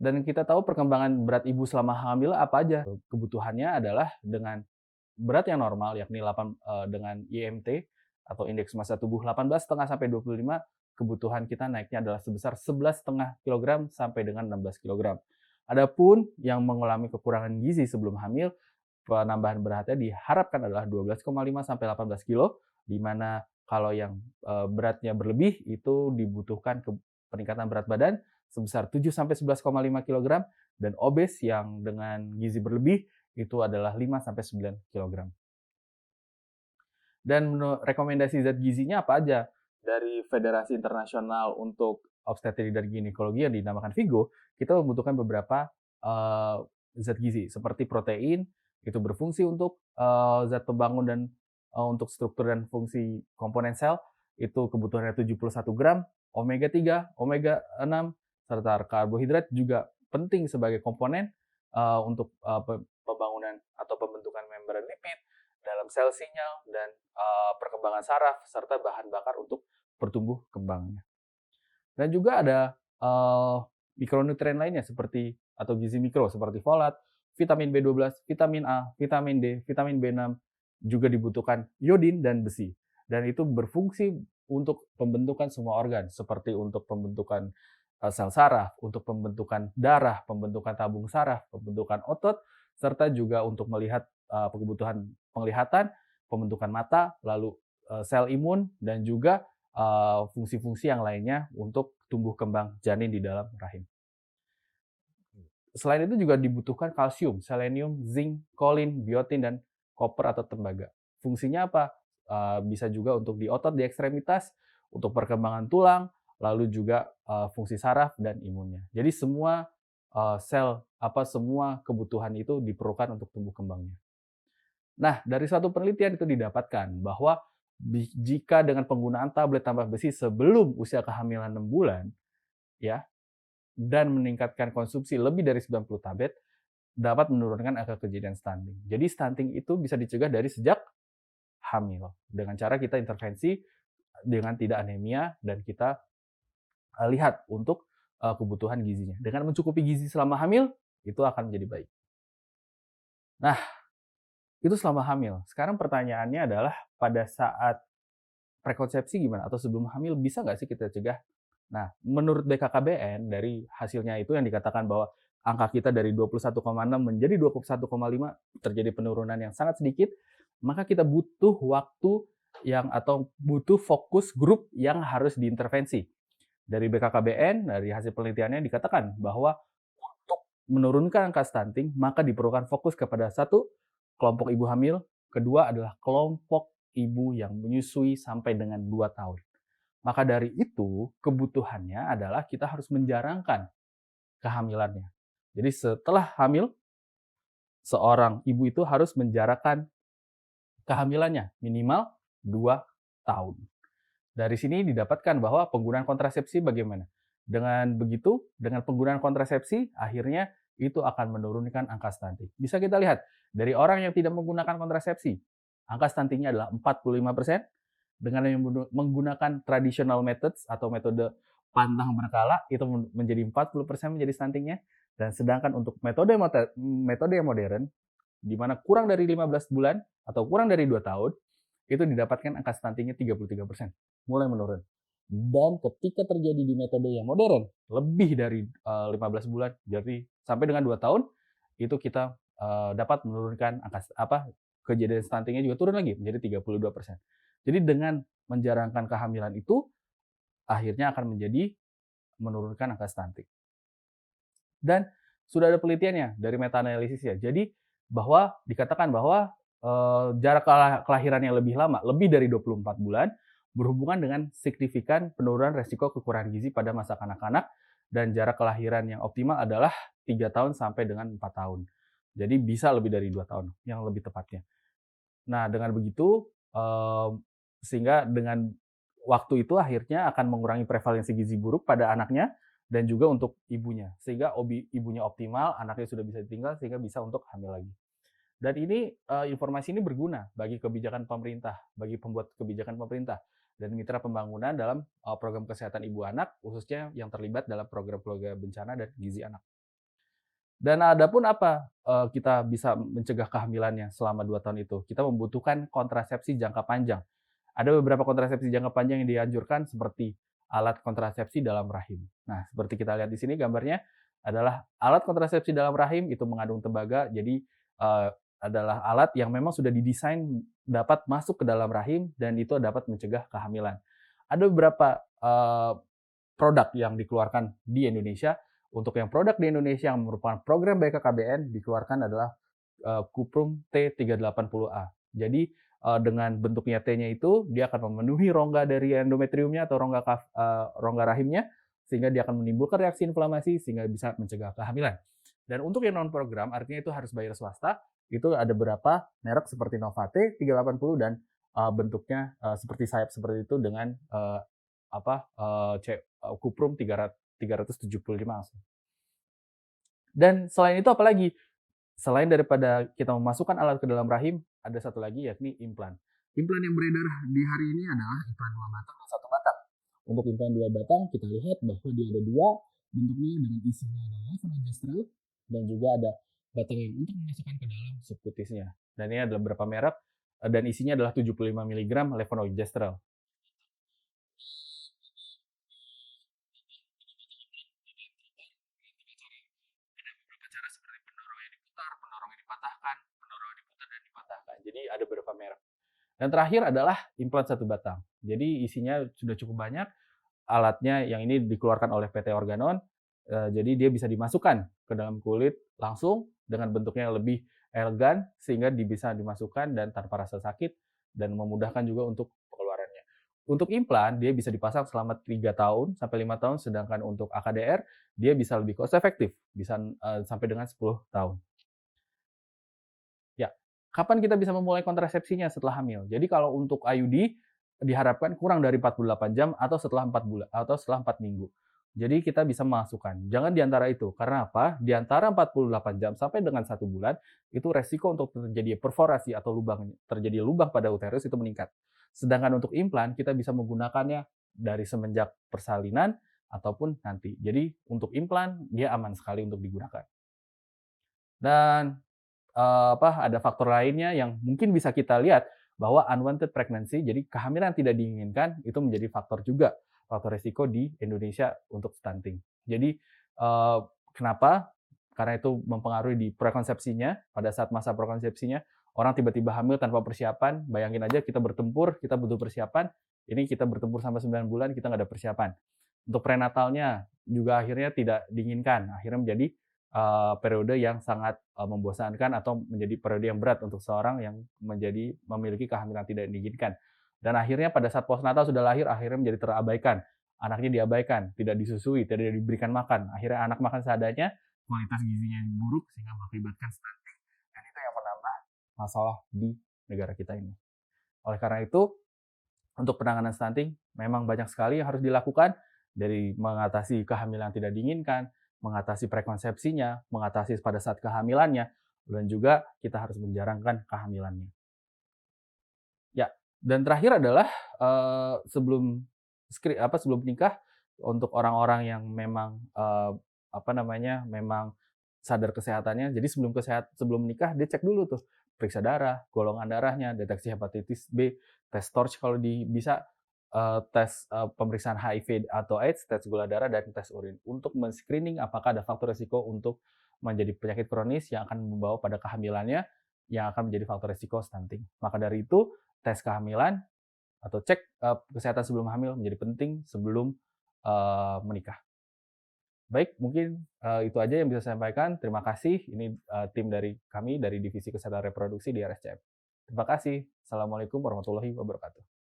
Dan kita tahu perkembangan berat ibu selama hamil apa aja. Kebutuhannya adalah dengan berat yang normal, yakni dengan IMT atau indeks massa tubuh 18,5 sampai 25, kebutuhan kita naiknya adalah sebesar 11,5 kg sampai dengan 16 kg. Adapun yang mengalami kekurangan gizi sebelum hamil, penambahan beratnya diharapkan adalah 12,5 sampai 18 kilo, di mana kalau yang beratnya berlebih itu dibutuhkan peningkatan berat badan sebesar 7 sampai 11,5 kg, dan obes yang dengan gizi berlebih itu adalah 5 sampai 9 kg. Dan rekomendasi zat gizinya apa aja? Dari Federasi Internasional untuk Obstetrik dan Ginekologi yang dinamakan FIGO, kita membutuhkan beberapa zat gizi seperti protein, itu berfungsi untuk zat pembangun dan untuk struktur dan fungsi komponen sel, itu kebutuhannya 71 gram, omega 3, omega 6, serta karbohidrat juga penting sebagai komponen untuk pembangunan atau pembentukan membran lipid dalam sel sinyal dan perkembangan saraf, serta bahan bakar untuk bertumbuh kembangnya. Dan juga ada mikronutrien lainnya seperti atau gizi mikro seperti folat, vitamin B12, vitamin A, vitamin D, vitamin B6, juga dibutuhkan iodin dan besi. Dan itu berfungsi untuk pembentukan semua organ, seperti untuk pembentukan sel saraf, untuk pembentukan darah, pembentukan tabung saraf, pembentukan otot, serta juga untuk melihat kebutuhan penglihatan, pembentukan mata, lalu sel imun, dan juga fungsi-fungsi yang lainnya untuk tumbuh kembang janin di dalam rahim. Selain itu juga dibutuhkan kalsium, selenium, zinc, kolin, biotin, dan koper atau tembaga. Fungsinya apa? Bisa juga untuk di otot di ekstremitas, untuk perkembangan tulang, lalu juga fungsi saraf dan imunnya. Jadi semua semua kebutuhan itu diperlukan untuk tumbuh kembangnya. Nah, dari suatu penelitian itu didapatkan bahwa jika dengan penggunaan tablet tambah besi sebelum usia kehamilan 6 bulan, ya, dan meningkatkan konsumsi lebih dari 90 tablet, dapat menurunkan angka kejadian stunting. Jadi stunting itu bisa dicegah dari sejak hamil, dengan cara kita intervensi dengan tidak anemia dan kita lihat untuk kebutuhan gizinya. Dengan mencukupi gizi selama hamil, itu akan menjadi baik. Nah, itu selama hamil. Sekarang pertanyaannya adalah pada saat prekonsepsi gimana? Atau sebelum hamil bisa nggak sih kita cegah? Nah, menurut BKKBN dari hasilnya itu yang dikatakan bahwa angka kita dari 21,6 menjadi 21,5 terjadi penurunan yang sangat sedikit, maka kita butuh waktu atau butuh fokus grup yang harus diintervensi. Dari BKKBN, dari hasil penelitiannya dikatakan bahwa untuk menurunkan angka stunting, maka diperlukan fokus kepada satu, kelompok ibu hamil, kedua adalah kelompok ibu yang menyusui sampai dengan 2 tahun. Maka dari itu, kebutuhannya adalah kita harus menjarangkan kehamilannya. Jadi setelah hamil, seorang ibu itu harus menjarakkan kehamilannya minimal 2 tahun. Dari sini didapatkan bahwa penggunaan kontrasepsi bagaimana. Dengan begitu, dengan penggunaan kontrasepsi, akhirnya itu akan menurunkan angka stunting. Bisa kita lihat, dari orang yang tidak menggunakan kontrasepsi, angka stuntingnya adalah 45%, dengan yang menggunakan traditional methods atau metode pantang berkala, itu menjadi 40% menjadi stuntingnya, dan sedangkan untuk metode yang modern, di mana kurang dari 15 bulan atau kurang dari 2 tahun, itu didapatkan angka stuntingnya 33%, mulai menurun. Dan ketika terjadi di metode yang modern, lebih dari 15 bulan, jadi sampai dengan 2 tahun, itu kita dapat menurunkan kejadian stuntingnya juga turun lagi menjadi 32%. Jadi dengan menjarangkan kehamilan itu, akhirnya akan menjadi menurunkan angka stunting. Dan sudah ada penelitiannya dari meta-analisis ya. Jadi dikatakan bahwa jarak kelahiran yang lebih lama, lebih dari 24 bulan, berhubungan dengan signifikan penurunan resiko kekurangan gizi pada masa kanak-kanak, dan jarak kelahiran yang optimal adalah 3 tahun sampai dengan 4 tahun. Jadi bisa lebih dari 2 tahun, yang lebih tepatnya. Nah, dengan begitu, sehingga dengan waktu itu akhirnya akan mengurangi prevalensi gizi buruk pada anaknya, dan juga untuk ibunya. Sehingga ibunya optimal, anaknya sudah bisa ditinggal, sehingga bisa untuk hamil lagi. Dan ini informasi ini berguna bagi kebijakan pemerintah, bagi pembuat kebijakan pemerintah dan mitra pembangunan dalam program kesehatan ibu anak, khususnya yang terlibat dalam program keluarga bencana dan gizi anak. Dan adapun apa, kita bisa mencegah kehamilannya selama 2 tahun itu? Kita membutuhkan kontrasepsi jangka panjang. Ada beberapa kontrasepsi jangka panjang yang dianjurkan seperti alat kontrasepsi dalam rahim. Nah, seperti kita lihat di sini gambarnya adalah alat kontrasepsi dalam rahim itu mengandung tembaga, jadi, adalah alat yang memang sudah didesain dapat masuk ke dalam rahim dan itu dapat mencegah kehamilan. Ada beberapa, produk yang dikeluarkan di Indonesia. Untuk yang produk di Indonesia yang merupakan program BKKBN dikeluarkan adalah Cuprum T380A. Jadi dengan bentuknya T-nya itu dia akan memenuhi rongga dari endometriumnya atau rongga rahimnya sehingga dia akan menimbulkan reaksi inflamasi sehingga bisa mencegah kehamilan. Dan untuk yang non program artinya itu harus bayar swasta, itu ada beberapa merek seperti Novate 380 dan bentuknya seperti sayap seperti itu dengan Cuprum 375 langsung. Dan selain itu apalagi? Selain daripada kita memasukkan alat ke dalam rahim, ada satu lagi yakni implan. Implan yang beredar di hari ini adalah implan 2 batang dan 1 batang. Untuk implan 2 batang kita lihat bahwa dia ada 2 bentuknya dengan isinya adalah levonorgestrel dan juga ada batang yang untuk memasukkan ke dalam subkutisnya. Dan ini adalah beberapa merek dan isinya adalah 75 mg levonorgestrel. Cara seperti pendorong yang diputar, pendorong yang dipatahkan, pendorong yang diputar dan dipatahkan. Jadi ada beberapa merek. Dan terakhir adalah implan 1 batang. Jadi isinya sudah cukup banyak. Alatnya yang ini dikeluarkan oleh PT Organon. Jadi dia bisa dimasukkan ke dalam kulit langsung dengan bentuknya yang lebih elegan sehingga bisa dimasukkan dan tanpa rasa sakit dan memudahkan juga untuk pengeluarannya. Untuk implan dia bisa dipasang selama 3 tahun sampai 5 tahun sedangkan untuk AKDR dia bisa lebih cost efektif, bisa sampai dengan 10 tahun. Ya, kapan kita bisa memulai kontrasepsinya setelah hamil? Jadi kalau untuk IUD diharapkan kurang dari 48 jam atau setelah 4 bulan atau setelah 4 minggu. Jadi kita bisa memasukkan. Jangan di antara itu. Karena apa? Di antara 48 jam sampai dengan 1 bulan itu resiko untuk terjadi perforasi atau terjadi lubang pada uterus itu meningkat. Sedangkan untuk implan kita bisa menggunakannya dari semenjak persalinan ataupun nanti. Jadi untuk implan dia aman sekali untuk digunakan. Dan ada faktor lainnya yang mungkin bisa kita lihat bahwa unwanted pregnancy, jadi kehamilan tidak diinginkan itu menjadi faktor juga, faktor resiko di Indonesia untuk stunting. Jadi kenapa? Karena itu mempengaruhi di prekonsepsinya, pada saat masa prekonsepsinya, orang tiba-tiba hamil tanpa persiapan, bayangin aja kita bertempur, kita butuh persiapan, ini kita bertempur sampai 9 bulan, kita nggak ada persiapan. Untuk prenatalnya juga akhirnya tidak diinginkan, akhirnya menjadi periode yang sangat membosankan atau menjadi periode yang berat untuk seorang yang memiliki kehamilan tidak diinginkan. Dan akhirnya pada saat postnatal sudah lahir, akhirnya menjadi terabaikan. Anaknya diabaikan, tidak disusui, tidak diberikan makan. Akhirnya anak makan seadanya, kualitas gizinya buruk sehingga mengakibatkan stunting. Dan itu yang menambah masalah di negara kita ini. Oleh karena itu, untuk penanganan stunting memang banyak sekali yang harus dilakukan dari mengatasi kehamilan tidak diinginkan, mengatasi prekonsepsinya, mengatasi pada saat kehamilannya, dan juga kita harus menjarangkan kehamilannya. Ya, dan terakhir adalah sebelum nikah untuk orang-orang yang memang memang sadar kesehatannya. Jadi sebelum nikah dia cek dulu tuh, periksa darah, golongan darahnya, deteksi hepatitis B, tes torch kalau bisa, tes pemeriksaan HIV atau AIDS, tes gula darah dan tes urin untuk men-screening apakah ada faktor risiko untuk menjadi penyakit kronis yang akan membawa pada kehamilannya yang akan menjadi faktor risiko stunting. Maka dari itu, tes kehamilan atau cek kesehatan sebelum hamil menjadi penting sebelum menikah. Baik, mungkin itu aja yang bisa saya sampaikan. Terima kasih. Ini tim dari kami dari Divisi Kesehatan Reproduksi di RSCM. Terima kasih. Assalamualaikum warahmatullahi wabarakatuh.